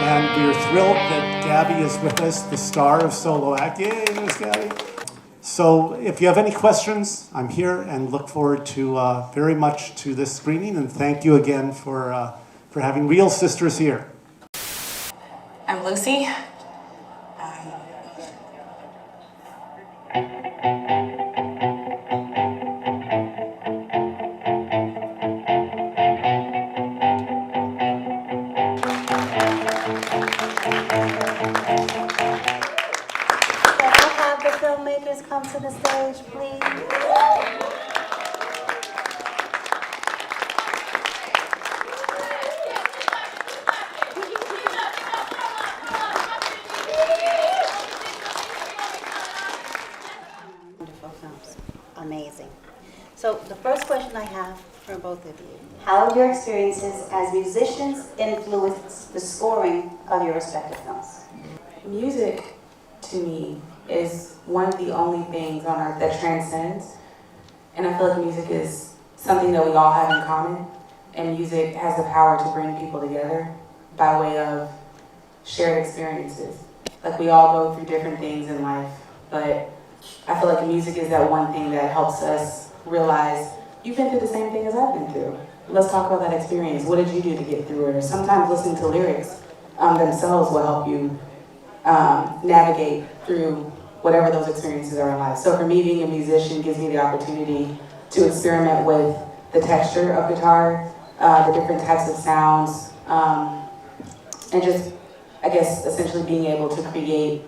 And we're thrilled that Gabby is with us, the star of Solo Act. Yay, there's Gabby. So if you have any questions, I'm here and look forward to very much to this screening. And thank you again for having real sisters here. I'm Lucy. Come to the stage, please. Wonderful films. Amazing. So the first question I have for both of you, how have your experiences as musicians influenced the scoring of your respective films? Music, to me, is one of the only things on earth that transcends. And I feel like music is something that we all have in common. And music has the power to bring people together by way of shared experiences. Like, we all go through different things in life, but I feel like music is that one thing that helps us realize, you've been through the same thing as I've been through. Let's talk about that experience. What did you do to get through it? Or sometimes listening to lyrics themselves will help you navigate through whatever those experiences are in life. So for me, being a musician gives me the opportunity to experiment with the texture of guitar, the different types of sounds, and just, I guess, essentially being able to create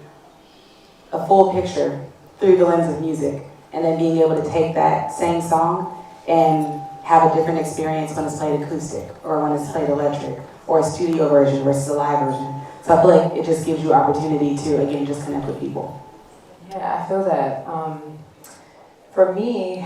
a full picture through the lens of music, and then being able to take that same song and have a different experience when it's played acoustic, or when it's played electric, or a studio version versus a live version. So I feel like it just gives you opportunity to, again, just connect with people. Yeah, I feel that. For me,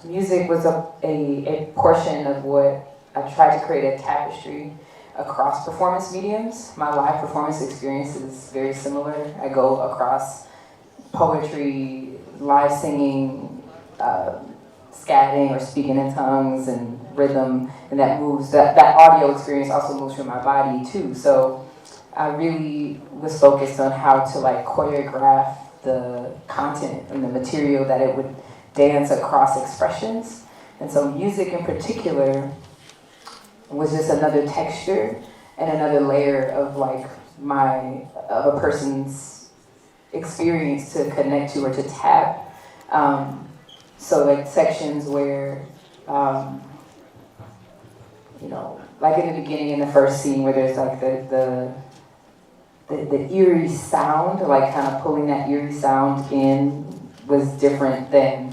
music was a portion of what I tried to create, a tapestry across performance mediums. My live performance experience is very similar. I go across poetry, live singing, scatting or speaking in tongues and rhythm, and that moves, that audio experience also moves through my body too. So I really was focused on how to like choreograph the content and the material that it would dance across expressions. And so music in particular was just another texture and another layer of like of a person's experience to connect to or to tap. So like sections where, you know, like in the beginning in the first scene where there's like the eerie sound, like kind of pulling that eerie sound in was different than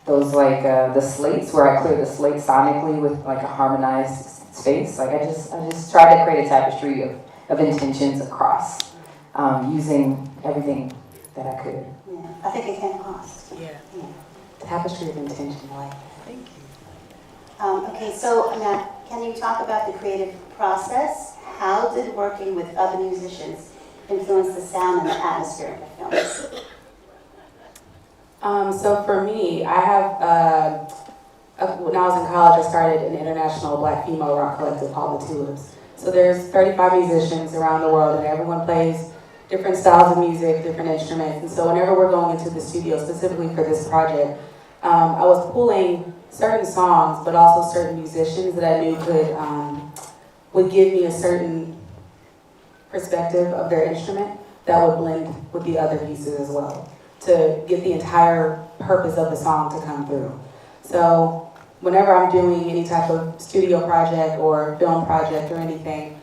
those like the slates where I clear the slate sonically with like a harmonized space. Like I just tried to create a tapestry of intentions across, using everything that I could. Yeah, I think it came across. Yeah. Tapestry of intention, like. Thank you. Okay, so now, can you talk about the creative process? How did working with other musicians influence the sound and the atmosphere of the films? So for me, I have, when I was in college, I started an international Black female rock collective called the TxLips. So there's 35 musicians around the world, and everyone plays different styles of music, different instruments. And so whenever we're going into the studio, specifically for this project, I was pulling certain songs, but also certain musicians that I knew would give me a certain perspective of their instrument that would blend with the other pieces as well, to get the entire purpose of the song to come through. So whenever I'm doing any type of studio project or film project or anything,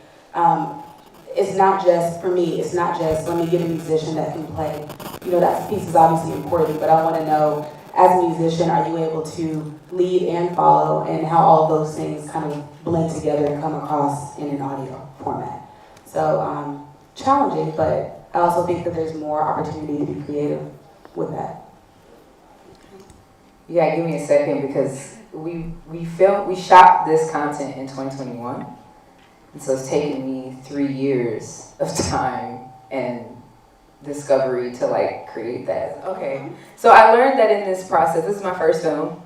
it's not just, for me, it's not just, let me get a musician that can play. You know, that piece is obviously important, but I want to know, as a musician, are you able to lead and follow, and how all of those things kind of blend together and come across in an audio format. So challenging, but I also think that there's more opportunity to be creative with that. Yeah, give me a second, because we shot this content in 2021, and so it's taken me 3 years of time and discovery to like create that. Okay, so I learned that in this process, this is my first film,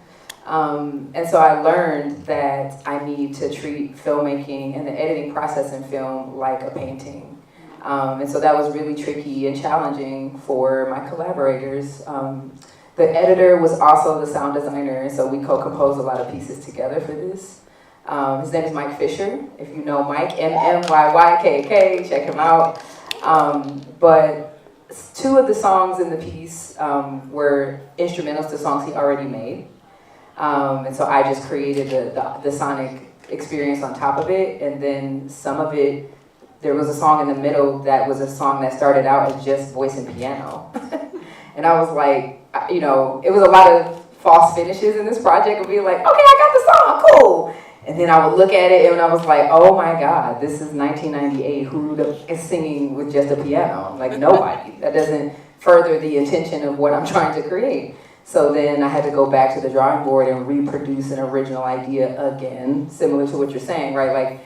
And so I learned that I need to treat filmmaking and the editing process in film like a painting. And so that was really tricky and challenging for my collaborators. The editor was also the sound designer, and so we co-composed a lot of pieces together for this. His name is Mike Fisher. If you know Mike, MMYYKK, check him out. But two of the songs in the piece were instrumentals to songs he already made. And so I just created the sonic experience on top of it, and then some of it, there was a song in the middle that was a song that started out as just voice and piano. And I was like, you know, it was a lot of false finishes in this project of being like, okay, I got the song, cool. And then I would look at it and I was like, oh my God, this is 1998. Who is singing with just a piano? Like nobody. That doesn't further the intention of what I'm trying to create. So then I had to go back to the drawing board and reproduce an original idea again, similar to what you're saying, right? Like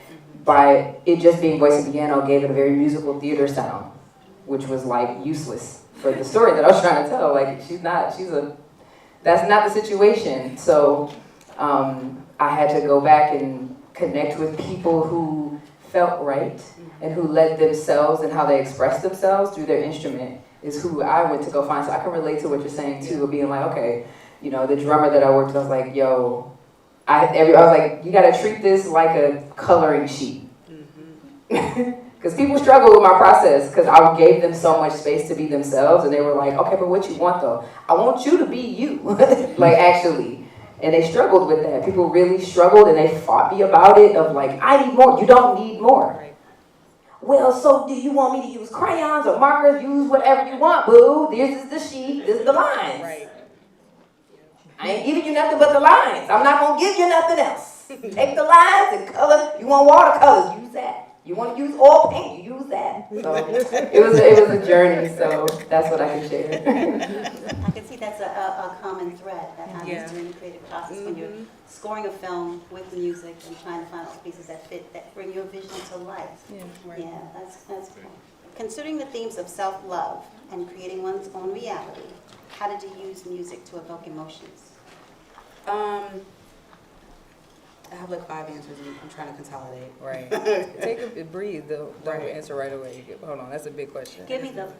by it just being voice and piano gave it a very musical theater sound, which was like useless for the story that I was trying to tell. Like that's not the situation. So I had to go back and connect with people who felt right and who led themselves and how they expressed themselves through their instrument is who I went to go find. So I can relate to what you're saying too, of being like, okay, you know, the drummer that I worked with, I was like, yo, I was like, you gotta treat this like a coloring sheet. Because people struggle with my process because I gave them so much space to be themselves, and they were like, okay, but what you want though? I want you to be you, like actually. And they struggled with that. People really struggled and they fought me about it of like, I need more, you don't need more. Right. Well, so do you want me to use crayons or markers? Use whatever you want, boo. This is the sheet, this is the lines. Right. I ain't giving you nothing but the lines. I'm not gonna give you nothing else. Take the lines and color. You want watercolors, use that. You want to use oil paint, you use that. So it was a journey, so that's what I can share. I can see that's a common thread that happens during the creative process when you're scoring a film with music and trying to find all the pieces that fit, that bring your vision to life. Yeah, that's cool. Considering the themes of self-love and creating one's own reality, how did you use music to evoke emotions? I have like 5 answers and I'm trying to consolidate. Right. Take a breathe. Don't answer right away. Hold on, that's a big question. Give me the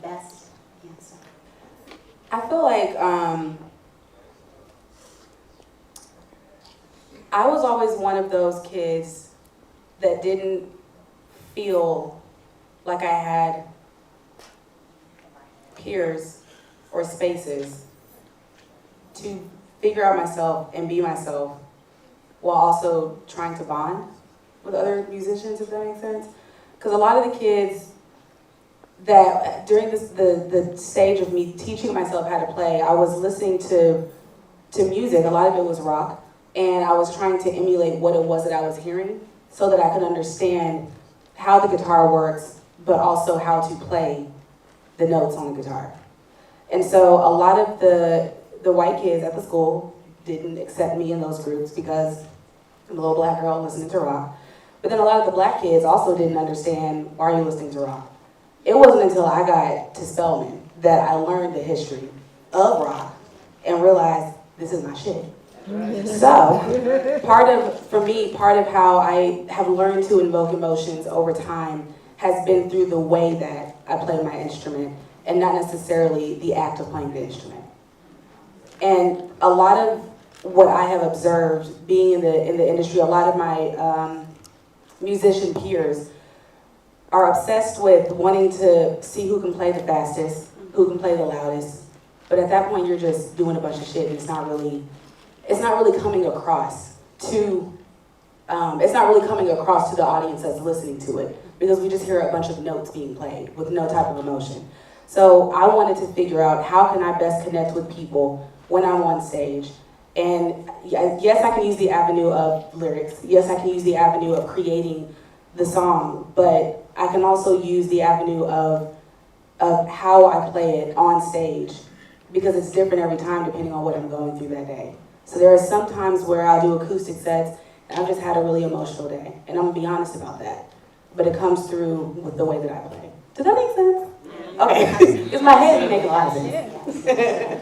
best answer. I feel like I was always one of those kids that didn't feel like I had peers or spaces to figure out myself and be myself, while also trying to bond with other musicians, if that makes sense. Because a lot of the kids that, during the stage of me teaching myself how to play, I was listening to music, a lot of it was rock, and I was trying to emulate what it was that I was hearing so that I could understand how the guitar works, but also how to play the notes on the guitar. And so a lot of the white kids at the school didn't accept me in those groups because I'm a little black girl listening to rock. But then a lot of the black kids also didn't understand, why are you listening to rock? It wasn't until I got to Spelman that I learned the history of rock and realized this is my shit. So part of how I have learned to invoke emotions over time has been through the way that I play my instrument and not necessarily the act of playing the instrument. And a lot of what I have observed being in the industry, a lot of my musician peers are obsessed with wanting to see who can play the fastest, who can play the loudest. But at that point, you're just doing a bunch of shit, and it's not really coming across to the audience that's listening to it, because we just hear a bunch of notes being played with no type of emotion. So I wanted to figure out, how can I best connect with people when I'm on stage? And yes, I can use the avenue of lyrics. Yes, I can use the avenue of creating the song, but I can also use the avenue of how I play it on stage, because it's different every time depending on what I'm going through that day. So there are some times where I'll do acoustic sets and I've just had a really emotional day, and I'm gonna be honest about that. But it comes through with the way that I play. Does that make sense? Okay, because my head is making a lot of sense.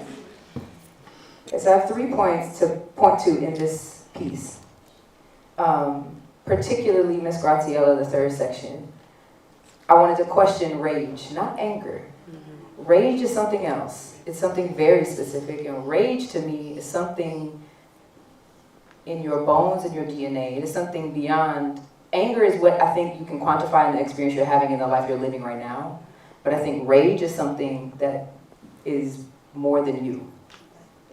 So I have 3 points to point to in this piece. Particularly Miss Graziella, the third section. I wanted to question rage, not anger. Rage is something else. It's something very specific, and rage to me is something in your bones and your DNA. It is something beyond. Anger is what I think you can quantify in the experience you're having in the life you're living right now. But I think rage is something that is more than you.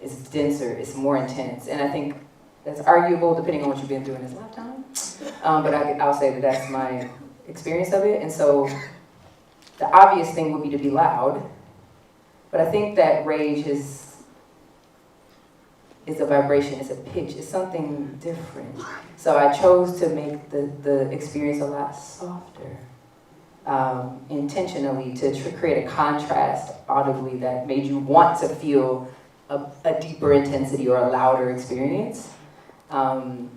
It's denser, it's more intense. And I think that's arguable depending on what you've been through in this lifetime. But I'll say that that's my experience of it. And so the obvious thing would be to be loud. But I think that rage is a vibration, it's a pitch, it's something different. So I chose to make the experience a lot softer, intentionally, to create a contrast audibly that made you want to feel a deeper intensity or a louder experience. The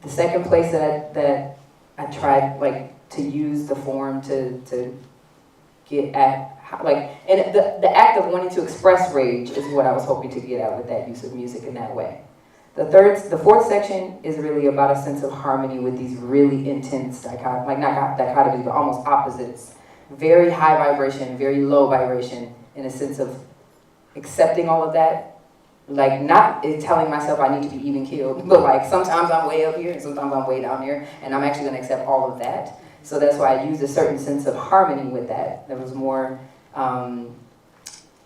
second place that I tried to use the form to get at, and the act of wanting to express rage is what I was hoping to get at with that use of music in that way. The fourth section is really about a sense of harmony with these really intense not dichotomies, but almost opposites. Very high vibration, very low vibration, in a sense of accepting all of that. Not telling myself I need to be even keeled, but sometimes I'm way up here and sometimes I'm way down here, and I'm actually gonna accept all of that. So that's why I used a certain sense of harmony with that. That was more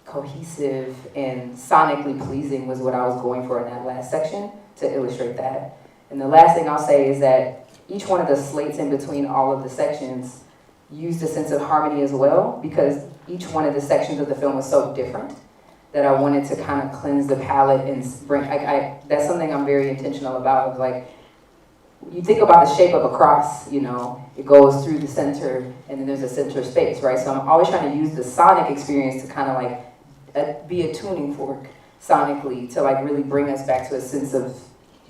cohesive and sonically pleasing was what I was going for in that last section to illustrate that. And the last thing I'll say is that each one of the slates in between all of the sections used a sense of harmony as well, because each one of the sections of the film was so different that I wanted to kind of cleanse the palette and bring, that's something I'm very intentional about. You think about the shape of a cross, it goes through the center and then there's a center space, right? So I'm always trying to use the sonic experience to kind of be a tuning fork sonically to really bring us back to a sense of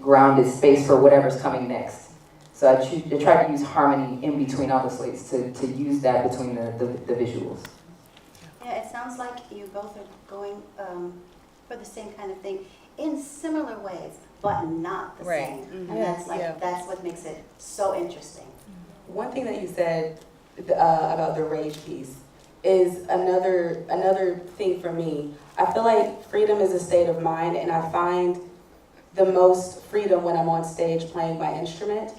grounded space for whatever's coming next. So I try to use harmony in between all the slates to use that between the visuals. Yeah, it sounds like you both are going for the same kind of thing in similar ways, but not the Right. same. Mm-hmm. And that's what makes it so interesting. One thing that you said about the rage piece is another thing for me. I feel like freedom is a state of mind, and I find the most freedom when I'm on stage playing my instrument,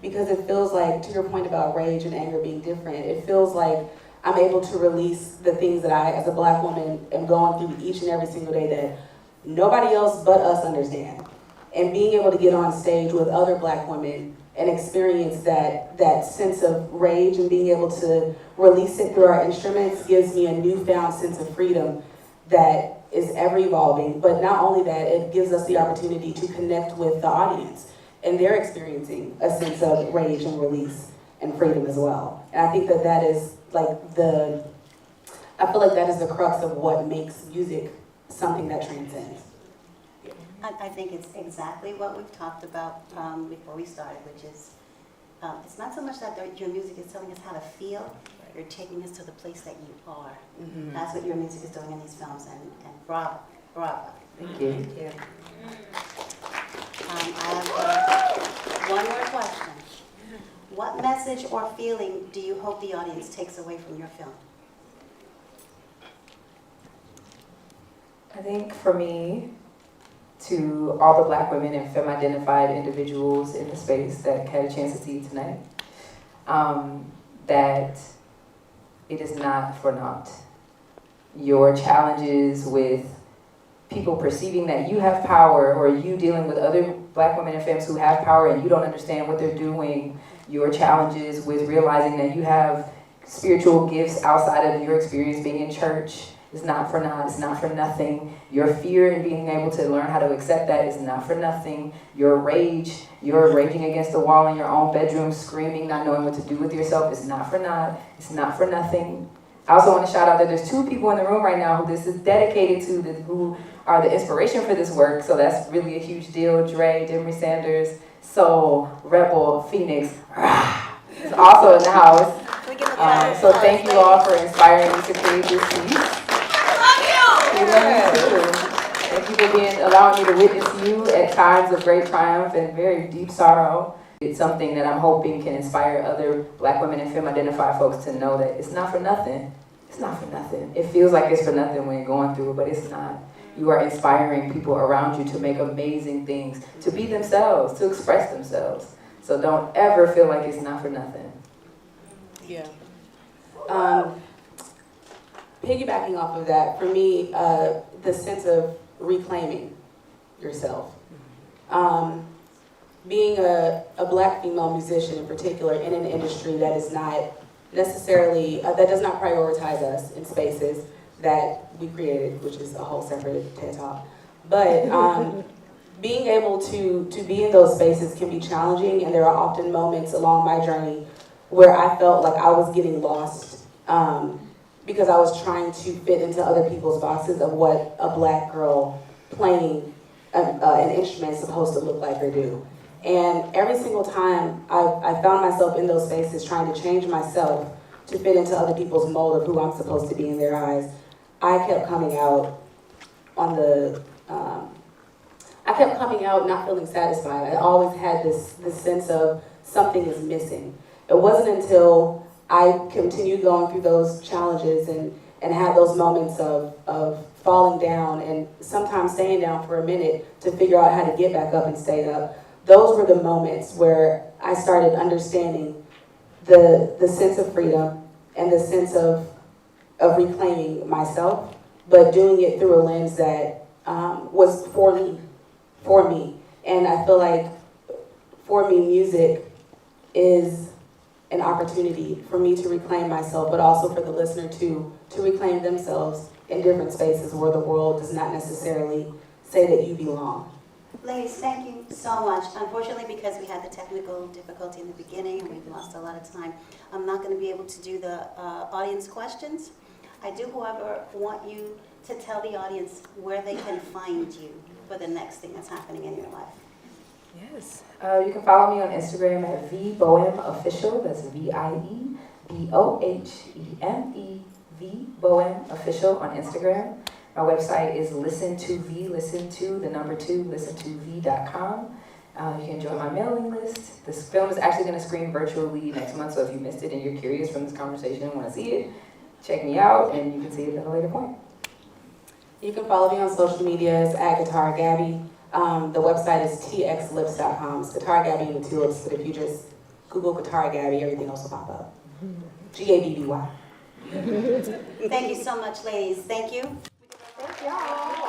because it feels like, to your point about rage and anger being different, it feels like I'm able to release the things that I, as a Black woman, am going through each and every single day that nobody else but us understand. And being able to get on stage with other Black women and experience that sense of rage and being able to release it through our instruments gives me a newfound sense of freedom that is ever evolving. But not only that, it gives us the opportunity to connect with the audience, and they're experiencing a sense of rage and release and freedom as well. And I think that is I feel like that is the crux of what makes music something that transcends. I think it's exactly what we've talked about before we started, which is it's not so much that your music is telling us how to feel, you're taking us to the place that you are. Mm-hmm. That's what your music is doing in these films, and bravo, bravo. Thank you. Thank you. I have one more question. What message or feeling do you hope the audience takes away from your film? I think for me, to all the Black women and femme-identified individuals in the space that had a chance to see it tonight, that it is not for naught. Your challenges with people perceiving that you have power, or you dealing with other Black women and femmes who have power and you don't understand what they're doing, your challenges with realizing that you have spiritual gifts outside of your experience being in church is not for naught, it's not for nothing. Your fear in being able to learn how to accept that is not for nothing. Your rage, you're raging against the wall in your own bedroom, screaming, not knowing what to do with yourself, is not for naught, it's not for nothing. I also want to shout out that there's 2 people in the room right now who this is dedicated to, who are the inspiration for this work, so that's really a huge deal. Dre, Demery Sanders, Soul, Rebel, Phoenix, is also in the house. So thank you all for inspiring me to create this piece. We love you too. Thank you for allowing me to witness you at times of great triumph and very deep sorrow. It's something that I'm hoping can inspire other Black women and femme-identified folks to know that it's not for nothing. It's not for nothing. It feels like it's for nothing when you're going through it, but it's not. You are inspiring people around you to make amazing things, to be themselves, to express themselves. So don't ever feel like it's not for nothing. Yeah. Piggybacking off of that, for me, the sense of reclaiming yourself. Being a Black female musician in particular in an industry that is not necessarily, that does not prioritize us in spaces that we created, which is a whole separate TED Talk. But being able to be in those spaces can be challenging, and there are often moments along my journey where I felt like I was getting lost because I was trying to fit into other people's boxes of what a Black girl playing an instrument is supposed to look like or do. And every single time I found myself in those spaces trying to change myself to fit into other people's mold of who I'm supposed to be in their eyes, I kept coming out on the, I kept coming out not feeling satisfied. I always had this sense of something is missing. It wasn't until I continued going through those challenges and had those moments of falling down and sometimes staying down for a minute to figure out how to get back up and stay up. Those were the moments where I started understanding the sense of freedom and the sense of reclaiming myself, but doing it through a lens that was for me. And I feel like for me, music is an opportunity for me to reclaim myself, but also for the listener to reclaim themselves in different spaces where the world does not necessarily say that you belong. Ladies, thank you so much. Unfortunately, because we had the technical difficulty in the beginning and we've lost a lot of time, I'm not going to be able to do the audience questions. I do, however, want you to tell the audience where they can find you for the next thing that's happening in your life. Yes. You can follow me on Instagram at Vie Boheme Official. That's VIEBOHEME, Vie Boheme Official on Instagram. My website is listen2v.com. You can join my mailing list. This film is actually going to screen virtually next month, so if you missed it and you're curious from this conversation and want to see it, check me out and you can see it at a later point. You can follow me on social medias at Guitar Gabby. The website is TxLips.com. It's Guitar Gabby and the 2 lips, but if you just Google Guitar Gabby, everything else will pop up. GABBY. Thank you so much, ladies. Thank you. Thank y'all.